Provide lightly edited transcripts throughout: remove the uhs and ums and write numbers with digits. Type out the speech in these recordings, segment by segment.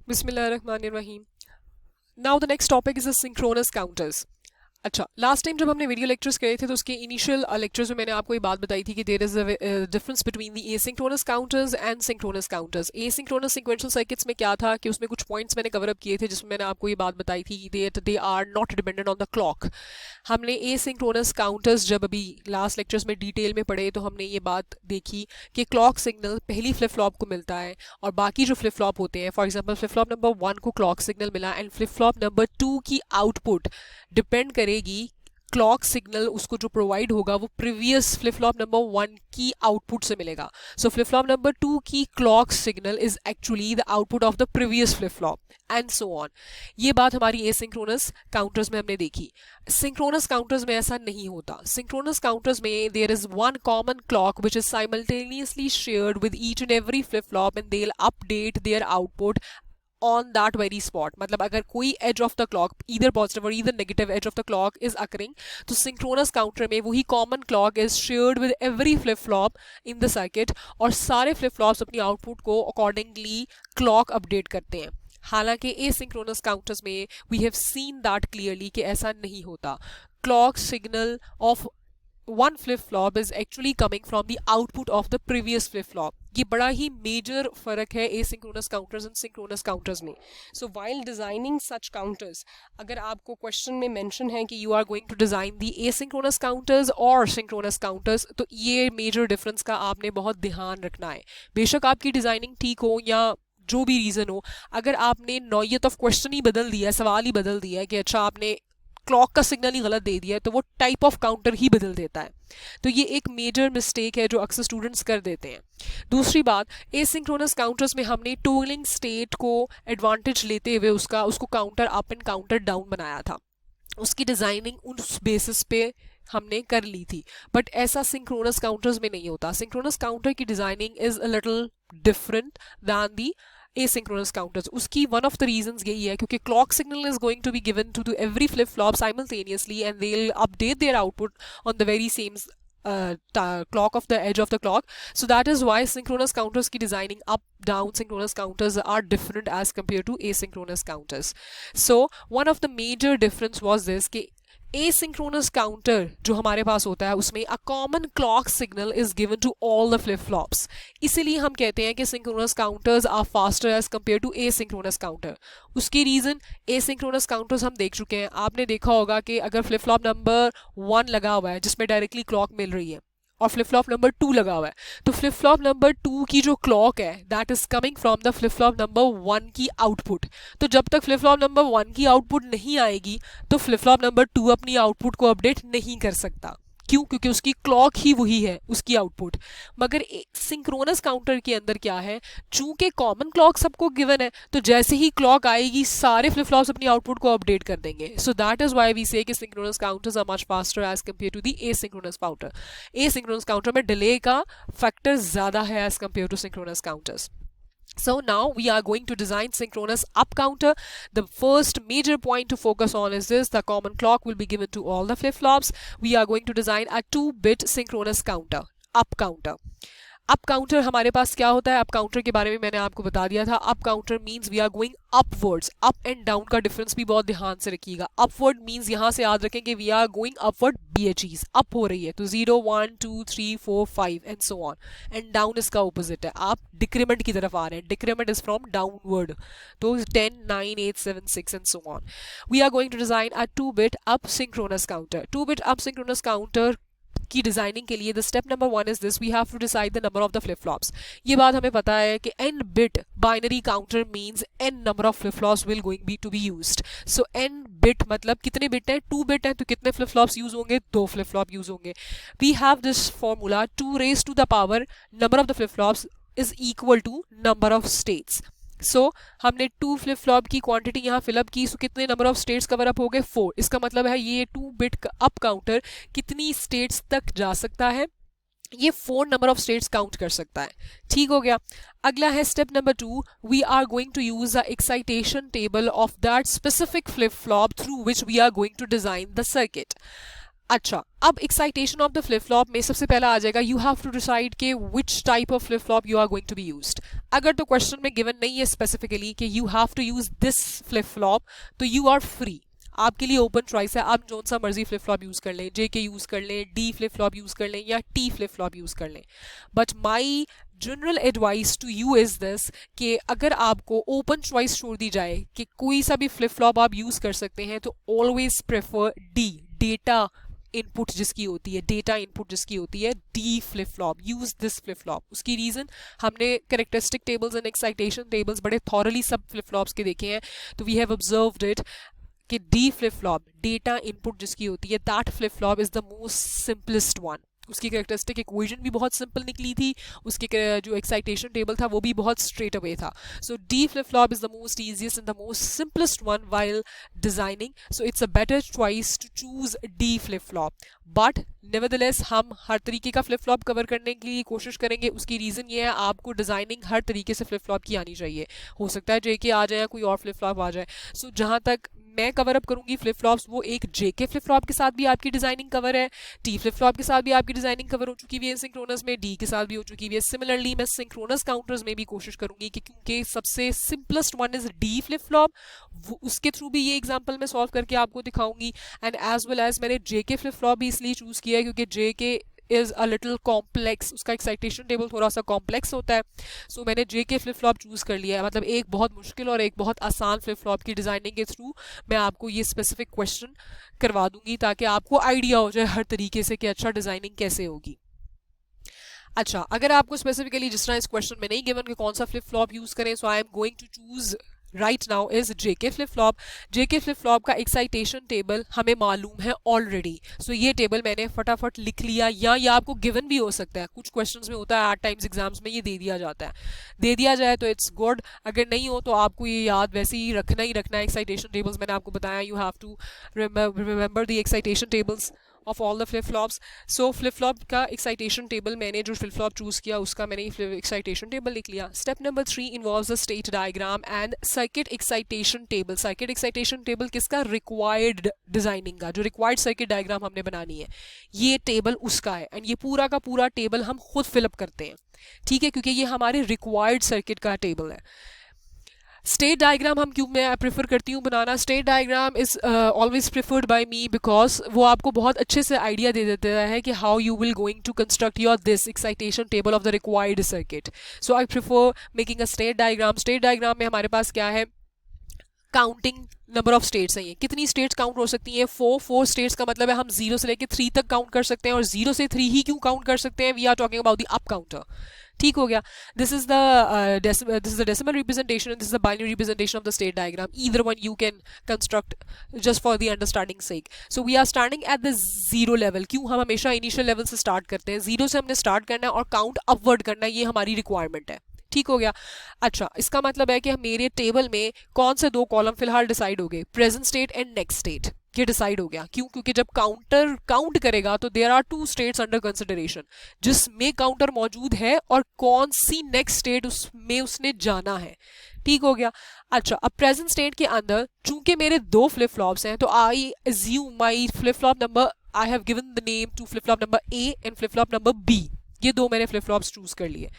Bismillahirrahmanirrahim. Now the next topic is the synchronous counters. अच्छा, last time जब हमने video lectures करे थे तो उसके इनिशियल लेक्चर्स में मैंने आपको ये बात बताई थी कि there is a difference between the asynchronous counters and synchronous counters. Asynchronous sequential circuits में क्या था कि उसमें कुछ पॉइंट्स मैंने कवर अप किए थे जिसमें मैंने आपको ये बात बताई थी कि they are not dependent on the clock. हमने एसिंक्रोनस काउंटर्स जब अभी लास्ट लेक्चर्स में डिटेल में पढ़े तो हमने ये बात देखी कि क्लॉक सिग्नल पहली फ्लिप फ्लॉप को मिलता है और बाकी जो फ्लिप फ्लॉप होते हैं, for example flip flop number 1 को क्लॉक सिग्नल मिला एंड फ्लिप फ्लॉप नंबर 2 की आउटपुट डिपेंड करेगी क्लॉक सिग्नल उसको जो प्रोवाइड होगा वो प्रीवियस फ्लिप फ्लॉप नंबर 1 की आउटपुट से मिलेगा। सो फ्लिप फ्लॉप नंबर 2 की clock signal is actually the output of the previous flip flop and so on. ये बात हमारी एसिंक्रोनस काउंटर्स में हमने देखी। सिंक्रोनस काउंटर्स में ऐसा नहीं होता। सिंक्रोनस काउंटर्स में there is one common clock which is simultaneously shared with each and every flip flop and they will update their output on that very spot। मतलब अगर कोई edge of the clock either positive or either negative edge of the clock is occurring तो synchronous counter में वही common clock is shared with every flip flop in the circuit और सारे flip flops अपनी output को accordingly clock update करते हैं। हालांकि asynchronous counters में we have seen that clearly कि ऐसा नहीं होता। clock signal of one flip flop is actually coming from the output of the previous flip flop। ये बड़ा ही मेजर फर्क है asynchronous counters and synchronous counters में। So while designing such counters, अगर आपको क्वेश्चन में मेंशन है कि you are going to design the asynchronous counters or synchronous counters, तो ये मेजर डिफरेंस का आपने बहुत ध्यान रखना है। बेशक आपकी डिजाइनिंग ठीक हो या जो भी रीजन हो, अगर आपने नौयत ऑफ क्वेश्चन ही बदल दिया है, सवाल ही बदल दिया है कि अच्छा आपने क्लॉक का सिग्नल ही गलत दे दिया है, तो वो टाइप ऑफ काउंटर ही बदल देता है। तो ये एक मेजर मिस्टेक है जो अक्सर स्टूडेंट्स कर देते हैं। दूसरी बात, एसिंक्रोनस काउंटर्स में हमने टोगलिंग स्टेट को एडवांटेज लेते हुए उसको counter up and counter down बनाया था। उसकी डिजाइनिंग उस बेसिस पे हमने कर ली थी, बट ऐसा सिंक्रोनस काउंटर्स में नहीं होता। सिंक्रोनस काउंटर की designing is a little different than the asynchronous counters। उसकी one of the reasons यही है क्योंकि clock signal is going to be given to every flip flop simultaneously and they'll update their output on the very same clock of the edge of the clock। So that is why synchronous counters की designing up down synchronous counters are different as compared to asynchronous counters। So one of the major difference was this कि asynchronous counter जो हमारे पास होता है उसमें a common clock signal is given to all the flip flops। इसीलिए हम कहते हैं कि synchronous counters are faster as compared to asynchronous counter। उसकी रीज़न asynchronous counters हम देख चुके हैं। आपने देखा होगा कि अगर फ्लिप फ्लॉप नंबर 1 लगा हुआ है जिसमें डायरेक्टली क्लॉक मिल रही है और फ्लिप फ्लॉप नंबर 2 लगा हुआ है, तो फ्लिप फ्लॉप नंबर 2 की जो क्लॉक है that is coming from the flip flop number 1 की आउटपुट। तो जब तक फ्लिप फ्लॉप नंबर 1 की आउटपुट नहीं आएगी तो फ्लिप फ्लॉप नंबर 2 अपनी आउटपुट को अपडेट नहीं कर सकता। क्यों? क्योंकि उसकी क्लॉक ही वही है उसकी आउटपुट। मगर सिंक्रोनस काउंटर के अंदर क्या है, चूंकि कॉमन क्लॉक सबको गिवन है तो जैसे ही क्लॉक आएगी सारे फ्लिप फ्लॉप्स अपनी आउटपुट को अपडेट कर देंगे। So that is why we say कि synchronous counters are much faster as compare to the asynchronous counter. Asynchronous counter में डिले का फैक्टर ज्यादा है as compare to synchronous counters. So now we are going to design synchronous up counter। The first major point to focus on is this: the common clock will be given to all the flip flops। We are going to design a 2-bit synchronous counter, up counter। Up counter हमारे पास क्या होता है? Up counter के बारे में मैंने आपको बता दिया था। Up counter means we are going upwards. Up and down का डिफरेंस भी बहुत ध्यान से रखिएगा। अपवर्ड मींस यहां से याद रखें कि we are going upward BHEs, up हो रही है तो 0 1 2 3 4 5 and so on. And down इसका ऑपोजिट है, आप डिक्रीमेंट की तरफ आ रहे हैं। डिक्रीमेंट इज फ्रॉम डाउनवर्ड, तो 10 9 8 7 6 and so on. We are going to design a 2-bit up synchronous counter. 2-bit up synchronous counter की डिजाइनिंग के लिए the step number 1 is this: we have to decide the number of the flip flops. ये बात हमें पता है कि n bit binary counter means n number of flip flops will going be to be used. So n bit मतलब कितने bit हैं? 2 bit हैं तो कितने फ्लिप फ्लॉप्स यूज होंगे? 2 फ्लिप फ्लॉप यूज होंगे। We have this formula 2 raised to the power number of the flip flops is equal to number of states. So हमने 2 flip flop की क्वांटिटी यहाँ fill up की, so कितने number of states cover up हो गए? 4। इसका मतलब है ये 2-bit अप काउंटर कितनी स्टेट्स तक जा सकता है? ये 4 नंबर ऑफ स्टेट्स काउंट कर सकता है। ठीक हो गया। अगला है step number 2: we are going to use the excitation table of that specific flip flop through which we are going to design the circuit. अच्छा, अब excitation of the flip flop में सबसे पहला आ जाएगा यू हैव टू डिसाइड के which type of flip flop you are going to be used. अगर तो question में गिवन नहीं है स्पेसिफिकली कि you have to use this flip flop, तो यू आर फ्री, आपके लिए ओपन चॉइस है, आप जो सा मर्जी फ्लिप फ्लॉप यूज कर लें, जे के यूज कर लें, डी फ्लिप फ्लॉप यूज कर लें या टी फ्लिप फ्लॉप यूज कर लें। But my general advice to you is this कि अगर आपको ओपन चॉइस छोड़ दी जाए कि कोई सा भी फ्लिप फ्लॉप आप यूज कर सकते हैं, तो always prefer D, data input जिसकी होती है, डेटा इनपुट जिसकी होती है, D flip flop, use this flip flop. उसकी रीजन हमने characteristic tables and excitation tables बड़े थॉरली सब फ्लिप फ्लॉप्स के देखे हैं, तो वी हैव ऑब्जर्व्ड इट कि D flip flop, data input जिसकी होती है, that flip flop is the most simplest one. उसकी कैरेक्टरिस्टिक इक्वेशन भी बहुत सिंपल निकली थी, उसके जो एक्साइटेशन टेबल था वो भी बहुत स्ट्रेट अवे था। So D flip flop is the most easiest and the most simplest one while designing, so it's a better choice to choose D flip flop. But nevertheless हम हर तरीके का flip flop cover करने की कोशिश करेंगे। उसकी रीज़न ये है आपको डिज़ाइनिंग हर तरीके से फ्लिप फ्लॉप की आनी चाहिए। हो सकता है जेके आ जाए या कोई और फ्लिप फ्लॉप आ जाए। सो जहाँ तक मैं कवर अप करूंगी फ्लिप फ्लॉप्स, वो एक जेके फ्लिप फ्लॉप के साथ भी आपकी डिजाइनिंग कवर है, टी फ्लिप फ्लॉप के साथ भी आपकी डिजाइनिंग कवर हो चुकी हुई है सिंक्रोनस में, डी के साथ भी हो चुकी हुई है। सिमिलरली मैं सिंक्रोनस काउंटर्स में भी कोशिश करूंगी कि क्योंकि सबसे simplest one is D flip flop, उसके थ्रू भी ये एग्जांपल मैं सॉल्व करके आपको दिखाऊंगी। एंड एज वेल एज मैंने जेके फ्लिप फ्लॉप भी इसलिए चूज किया है क्योंकि जेके इज अ लिटिल कॉम्प्लेक्स, उसका एक्साइटेशन टेबल थोड़ा सा कॉम्प्लेक्स होता है। सो मैंने जेके फ्लिप फ्लॉप चूज कर लिया है, मतलब एक बहुत मुश्किल और एक बहुत आसान फ्लिप फ्लॉप की डिजाइनिंग के थ्रू मैं आपको ये स्पेसिफिक क्वेश्चन करवा दूंगी ताकि आपको आइडिया हो जाए हर तरीके से कि अच्छा डिजाइनिंग कैसे होगी। अच्छा, अगर आपको स्पेसिफिकली जिस तरह इस क्वेश्चन में नहीं गिवन कि कौन सा फ्लिप फ्लॉप यूज करें, so I am going to choose right now is JK flip flop. JK flip flop का एक्साइटेशन टेबल हमें मालूम है ऑलरेडी, सो ये टेबल मैंने फटाफट लिख लिया, या ये आपको गिवन भी हो सकता है, कुछ क्वेश्चंस में होता है, 8 टाइम्स एग्जाम्स में ये दे दिया जाता है, दे दिया जाए तो इट्स गुड, अगर नहीं हो तो आपको ये याद वैसे ही रखना है। एक्साइटेशन टेबल्स मैंने आपको बताया, you have to remember the excitation tables of all the flip flops. So flip flop का एक्साइटेशन टेबल मैंने जो फ्लिप फ्लॉप चूज किया उसका मैंने एक्साइटेशन टेबल लिख लिया। Step number 3 involves the state diagram and circuit excitation table. Circuit excitation table किसका? Required designing का, जो रिक्वायर्ड सर्किट डायग्राम हमने बनानी है, ये टेबल उसका है। एंड ये पूरा का पूरा टेबल हम खुद फिलअप करते हैं, ठीक है, क्योंकि ये हमारे रिक्वायर्ड सर्किट का टेबल है। स्टेट डायग्राम हम क्यों मैं प्रेफर करती हूँ बनाना, state diagram is always preferred by me because वो आपको बहुत अच्छे से आइडिया दे देता है कि how you will going to construct your this excitation table of the required circuit. So I prefer making a state diagram. State diagram में हमारे पास क्या है, काउंटिंग नंबर ऑफ स्टेट्स हैं, ये कितनी स्टेट्स काउंट हो सकती हैं, 4 स्टेट्स का मतलब है हम 0 से लेकर 3 तक काउंट कर सकते हैं, और 0 से 3 ही क्यों काउंट कर सकते हैं, we are talking about the up counter, ठीक हो गया। This is the decimal representation and this is the binary representation of the state diagram. Either one you can construct just for the understanding sake. So we are starting at the 0 level. क्यों हम हमेशा initial level से start करते हैं, 0 से हमने start करना है और काउंट अपवर्ड करना है, ये हमारी रिक्वायरमेंट है, ठीक हो गया। अच्छा, इसका मतलब है कि मेरे टेबल में कौन से 2 कॉलम फिलहाल डिसाइड हो गए, present state and next state, ये डिसाइड हो गया। क्यों? क्योंकि जब काउंटर काउंट करेगा तो there are 2 states under consideration, जिसमें काउंटर मौजूद है और कौन सी नेक्स्ट स्टेट उसमें उसने जाना है, ठीक हो गया। अच्छा, अब प्रेजेंट स्टेट के अंदर चूंकि मेरे 2 फ्लिप फ्लॉप्स हैं, तो I assume my flip flop number, I have given the name to flip flop number A and flip flop number B, ये 2 मैंने फ्लिप फ्लॉप्स चूज कर लिए।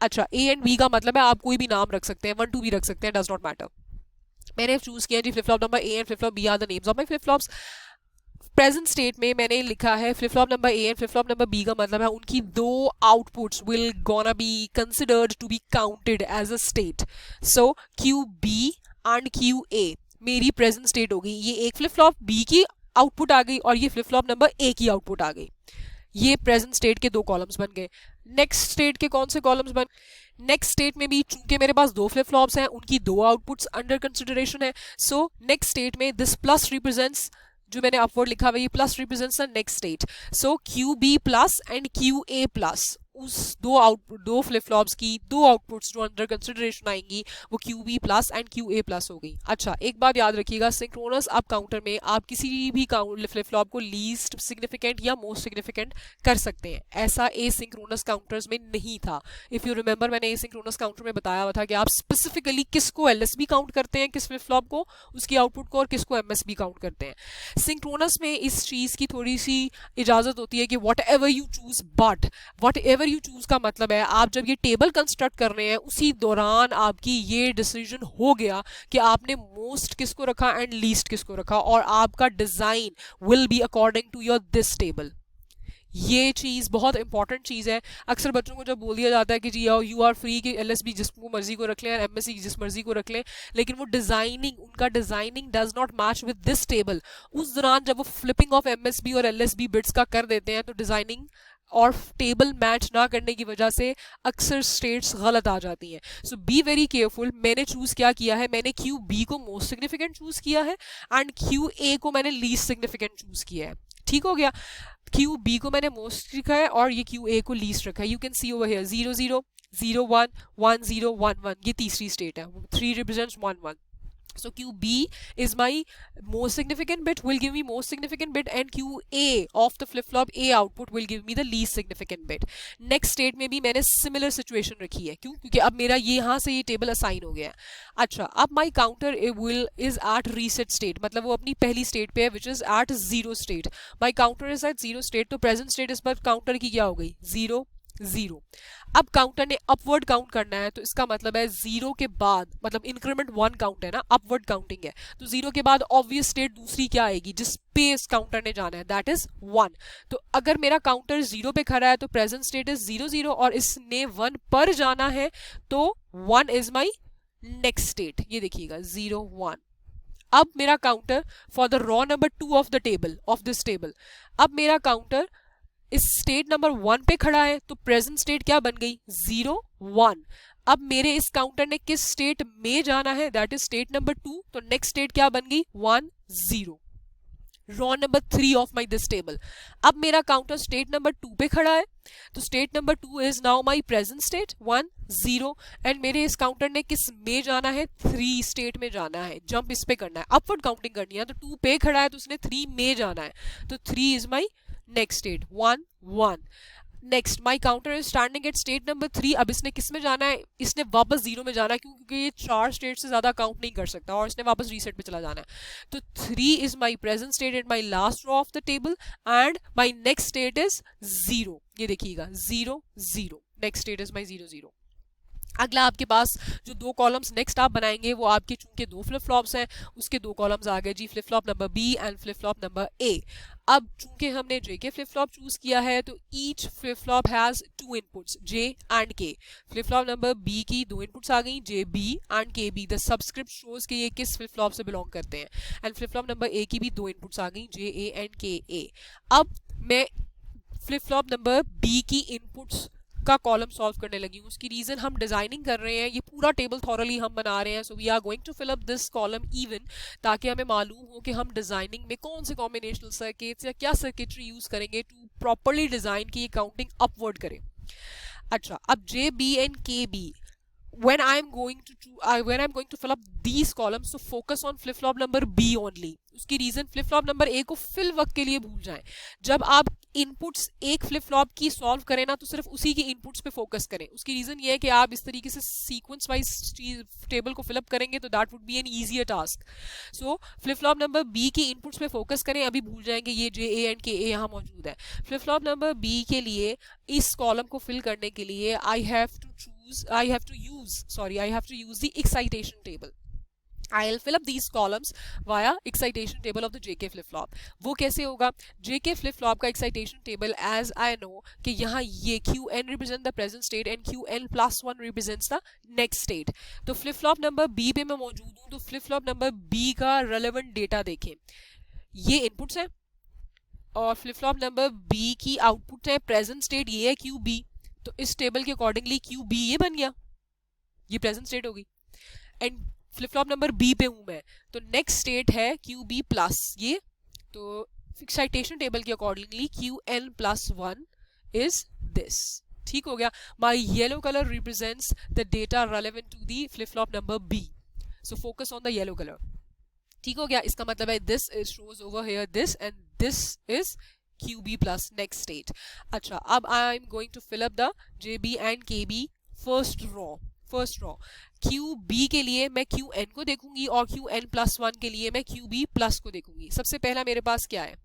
अच्छा, ए एंड बी का मतलब है आप कोई भी नाम रख सकते हैं, 1 2 भी रख सकते हैं, डज नॉट मैटर। मैंने चूज किया जी flip flop number A and flip flop B are the names of my flip flops. Present state में मैंने लिखा है flip flop number A and flip flop number B का मतलब है उनकी 2 outputs will gonna be considered to be counted as a state. So Q B and Q A मेरी present state होगी, ये एक फ्लिप फ्लॉप बी की output आ गई और ये फ्लिप फ्लॉप नंबर ए की आउटपुट आ गई, ये प्रेजेंट स्टेट के 2 कॉलम्स बन गए। नेक्स्ट स्टेट के कौन से कॉलम्स बन, नेक्स्ट स्टेट में भी चूंकि मेरे पास 2 फ्लिप फ्लॉप्स हैं, उनकी 2 आउटपुट्स अंडर कंसिडरेशन है। सो नेक्स्ट स्टेट में दिस प्लस रिप्रेजेंट्स, जो मैंने अपवर्ड लिखा हुआ ये plus represents the next state. So Q B plus and Q A plus उस दो फ्लिप फ्लॉप्स की दो आउटपुट्स जो अंडर कंसिडरेशन आएंगी वो Q B plus and Q A plus हो गई। अच्छा, एक बात याद रखिएगा, सिंक्रोनस अप काउंटर में आप किसी भी फ्लिप फ्लॉप को लीस्ट सिग्निफिकेंट या मोस्ट सिग्निफिकेंट कर सकते हैं, ऐसा ए सिंक्रोनस काउंटर्स में नहीं था। इफ यू रिमेंबर, मैंने ए सिंक्रोनस काउंटर में बताया हुआ था कि आप स्पेसिफिकली किसको एलएसबी काउंट करते हैं, किस फ्लिप फ्लॉप को, उसकी आउटपुट को, और किसको एमएसबी काउंट करते हैं। सिंक्रोनस में इस चीज की थोड़ी सी इजाजत होती है कि what ever you choose, but what ever you choose का मतलब है आप जब ये टेबल कंस्ट्रक्ट कर रहे हैं उसी दौरान आपकी ये डिसीजन हो गया कि आपने मोस्ट किसको रखा एंड लीस्ट किसको रखा, और आपका design will be according to your this table. ये चीज़ बहुत इंपॉर्टेंट चीज़ है। अक्सर बच्चों को जब बोल दिया जाता है कि जी यू आर फ्री कि एलएसबी जिसको मर्जी को रख लें और एमएससी जिस मर्जी को रख लें, लेकिन वो डिजाइनिंग, उनका designing does not match with this table, उस दौरान जब वो फ्लिपिंग ऑफ एमएसबी और एलएसबी बिट्स का कर देते हैं तो डिजाइनिंग और टेबल मैच ना करने की वजह से अक्सर स्टेट्स गलत आ जाती हैं। सो बी वेरी केयरफुल। मैंने चूज क्या किया है, मैंने क्यू बी को मोस्ट सिग्निफिकेंट चूज किया है एंड क्यू ए को मैंने लीस्ट सिग्निफिकेंट चूज किया है। ठीक हो गया, क्यू बी को मैंने मोस्ट रखा है और ये क्यू ए को लीस्ट रखा है। You can see over here 0 0 0 1 1 0 1 1, ये तीसरी स्टेट है, 3 represents 1 1। So QB is my most significant bit, will give me most significant bit, and QA of the flip flop A output will give me the least significant bit. Next state में भी मैंने similar situation रखी है, क्यों? क्योंकि अब मेरा ये यहाँ से ये टेबल असाइन हो गया है। अच्छा, अब my counter is at reset state, मतलब वो अपनी पहली स्टेट पे है which is at 0 state. My counter is at 0 state, तो present state इस पर काउंटर की क्या हो गई, 0 0। अब काउंटर ने अपवर्ड काउंट करना है, तो इसका मतलब है 0 के बाद, मतलब इंक्रीमेंट 1 काउंट है ना, अपवर्ड काउंटिंग है, तो 0 के बाद ऑब्वियस स्टेट दूसरी क्या आएगी जिस पे इस काउंटर ने जाना है, दैट इज 1। तो अगर मेरा काउंटर 0 पे खड़ा है तो प्रेजेंट स्टेट इज 0 0 और इसने 1 पर जाना है तो 1 इज माई नेक्स्ट स्टेट। ये देखिएगा 0 1। अब मेरा counter for the raw number 2 of the table, of this table, अब मेरा काउंटर इस स्टेट नंबर 1 पे खड़ा है तो प्रेजेंट स्टेट क्या बन गई, 0 1। अब मेरे इस काउंटर ने किस स्टेट में जाना है, दैट इज स्टेट नंबर 2, तो नेक्स्ट स्टेट क्या बन गई, 1 0। Raw number 3 of my this table, अब मेरा काउंटर स्टेट नंबर 2 पे खड़ा है तो state number 2 is now my present state 1 0, and मेरे इस काउंटर ने किस में जाना है, 3 स्टेट में जाना है, जंप इस पे करना है, अपवर्ड काउंटिंग करनी है, तो 2 पे खड़ा है तो उसने 3 में जाना है, तो 3 is my next state 1 1। Next my counter is standing at state number 3, अब इसने किस में जाना है, इसने वापस 0 में जाना है, क्योंकि ये 4 स्टेट से ज्यादा काउंट नहीं कर सकता और इसने वापस रीसेट पे चला जाना है, तो 3 is my present state and my last raw of the table and my next state is 0। ये देखिएगा 0 0, नेक्स्ट स्टेट इज माई 0 0। अगला आपके पास जो दो कॉलम्स नेक्स्ट आप बनाएंगे वो आपके चूंकि दो फ्लिप फ्लॉप्स हैं, उसके दो कॉलम्स आ गए जी, flip flop number B and flip flop number A. अब चूंकि हमने जे के फ्लिप फ्लॉप चूज किया है तो each flip flop has 2 inputs, J and के। फ्लिप फ्लॉप नंबर बी की 2 इनपुट्स आ गई, जे बी एंड के बी। द सबस्क्रिप्ट शोज कि ये किस फ्लिप फ्लॉप से बिलोंग करते हैं, एंड फ्लिप फ्लॉप नंबर ए की भी 2 इनपुट्स आ गई, जे ए एंड के ए। अब मैं फ्लिप फ्लॉप नंबर बी की इनपुट्स का कॉलम सॉल्व करने लगी हूँ। उसकी रीजन हम डिजाइनिंग कर रहे हैं, ये पूरा टेबल थॉरली हम बना रहे हैं, so we are going to fill up this column even, ताकि हमें मालूम हो कि हम डिजाइनिंग में कौन से कॉम्बिनेशनल सर्किट्स या क्या सर्किटरी यूज करेंगे टू प्रॉपरली डिजाइन की ये काउंटिंग अपवर्ड करें। अच्छा, अब जे बी एंड के B, when I'm going to fill up these columns, so focus on flip flop number B only। उसकी reason flip flop number A को fill वक्त के लिए भूल जाएं। जब आप इनपुट्स एक फ्लिप फ्लॉप की सॉल्व करें ना तो सिर्फ उसी के इनपुट्स पे फोकस करें। उसकी रीजन ये है कि आप इस तरीके से सीक्वेंस वाइज टेबल को फिलअप करेंगे तो that would be an easier task. So flip flop number B के इनपुट्स पे फोकस करें, अभी भूल जाएंगे ये जे ए एंड के ए यहाँ मौजूद है। फ्लिप फ्लॉप नंबर बी के लिए इस कॉलम को फिल करने के लिए I have to use the excitation table। I'll fill up these columns via excitation table of the JK flip flop। वो कैसे होगा, JK flip flop का excitation table as I know कि यहाँ ये QN represent the present state and QN plus 1 represents the next state। तो flip flop number B पे मैं मौजूद हूँ, तो flip flop number B का relevant data देखें, ये inputs है और flip flop number B की output है, present state ये है QB, तो इस टेबल के अकॉर्डिंगली QB ये बन गया, ये प्रेजेंट स्टेट होगी, and flip flop number B पे हूं मैं तो नेक्स्ट स्टेट है QB प्लस ये, तो एक्साइटेशन टेबल के accordingly QN plus 1 is this. ठीक हो गया. My yellow colour represents the data relevant to the flip flop number B. So focus on the yellow colour. ठीक हो गया. इसका मतलब है this is shows over here this and this is QB plus next state. अच्छा, अब I am going to fill up the JB and KB first row. QB के लिए मैं QN को देखूंगी और QN+1 के लिए मैं QB प्लस को देखूंगी. सबसे पहला मेरे पास क्या है,